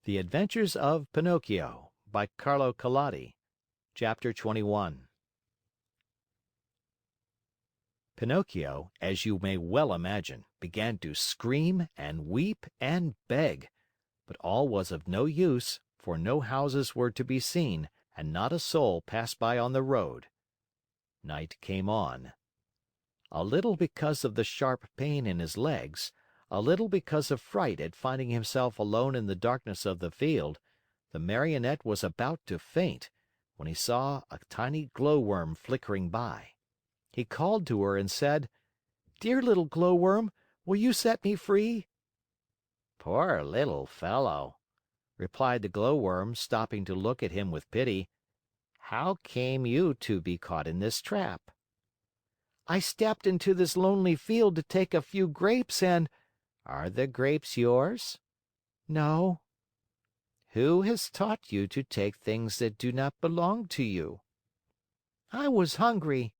The Adventures of Pinocchio by Carlo Collodi. Chapter 21. Pinocchio, as you may well imagine, began to scream and weep and beg, but all was of no use, for no houses were to be seen and not a soul passed by on the road. Night came on. A little because of the sharp pain in his legs, a little because of fright at finding himself alone in the darkness of the field, the Marionette was about to faint, when he saw a tiny glowworm flickering by. He called to her and said, "Dear little glowworm, will you set me free?" "Poor little fellow," replied the glowworm, stopping to look at him with pity. "How came you to be caught in this trap?" "I stepped into this lonely field to take a few grapes and—" "Are the grapes yours?" "No." "Who has taught you to take things that do not belong to you?" "I was hungry."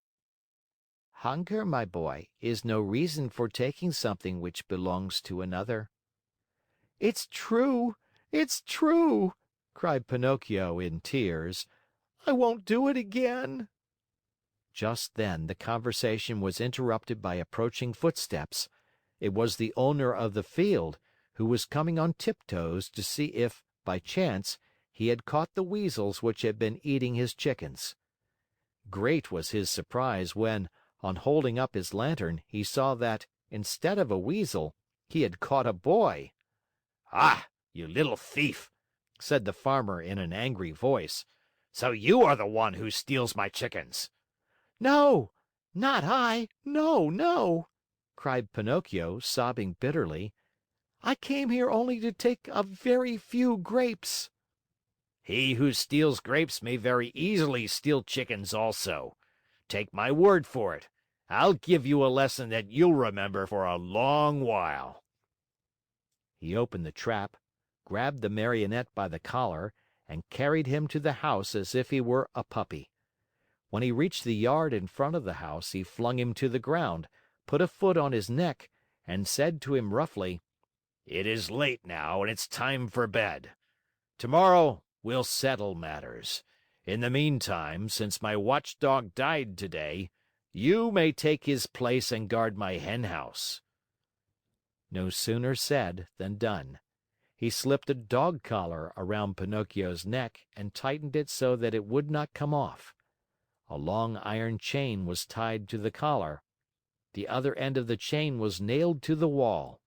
"Hunger, my boy, is no reason for taking something which belongs to another." "It's true! It's true!" cried Pinocchio in tears. "I won't do it again." Just then, the conversation was interrupted by approaching footsteps. It was the owner of the field, who was coming on tiptoes to see if, by chance, he had caught the weasels which had been eating his chickens. Great was his surprise when, on holding up his lantern, he saw that, instead of a weasel, he had caught a boy. "Ah, you little thief!" said the Farmer in an angry voice. "So you are the one who steals my chickens!" "No, not I! No, no!" cried Pinocchio, sobbing bitterly. "I came here only to take a very few grapes." "He who steals grapes may very easily steal chickens also. Take my word for it, I'll give you a lesson that you'll remember for a long while." He opened the trap, grabbed the Marionette by the collar, and carried him to the house as if he were a puppy. When he reached the yard in front of the house, he flung him to the ground, put a foot on his neck, and said to him roughly: "It is late now and it's time for bed. Tomorrow we'll settle matters. In the meantime, since my watchdog died today, you may take his place and guard my henhouse." No sooner said than done. He slipped a dog collar around Pinocchio's neck and tightened it so that it would not come off. A long iron chain was tied to the collar. The other end of the chain was nailed to the wall.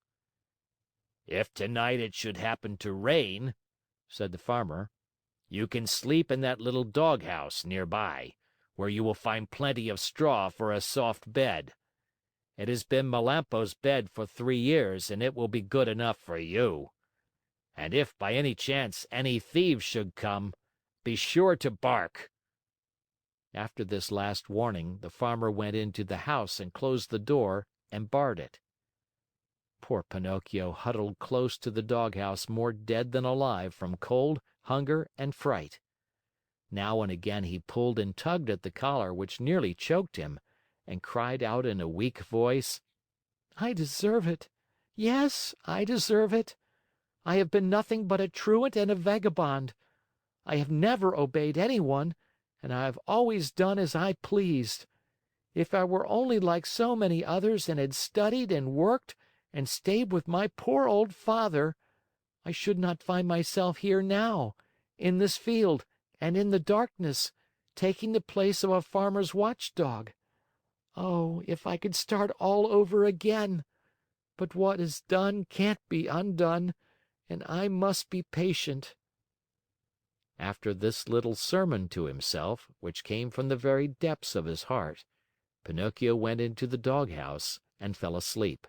"If tonight it should happen to rain," said the Farmer, "you can sleep in that little doghouse near by, where you will find plenty of straw for a soft bed. It has been Melampo's bed for 3 years and it will be good enough for you. And if by any chance any thieves should come, be sure to bark." After this last warning, the Farmer went into the house and closed the door and barred it. Poor Pinocchio huddled close to the doghouse more dead than alive from cold, hunger, and fright. Now and again he pulled and tugged at the collar which nearly choked him, and cried out in a weak voice: "I deserve it. Yes, I deserve it. I have been nothing but a truant and a vagabond. I have never obeyed anyone, and I have always done as I pleased. If I were only like so many others and had studied and worked and stayed with my poor old father, I should not find myself here now, in this field and in the darkness, taking the place of a farmer's watchdog. Oh, if I could start all over again! But what is done can't be undone, and I must be patient." After this little sermon to himself, which came from the very depths of his heart, Pinocchio went into the doghouse and fell asleep.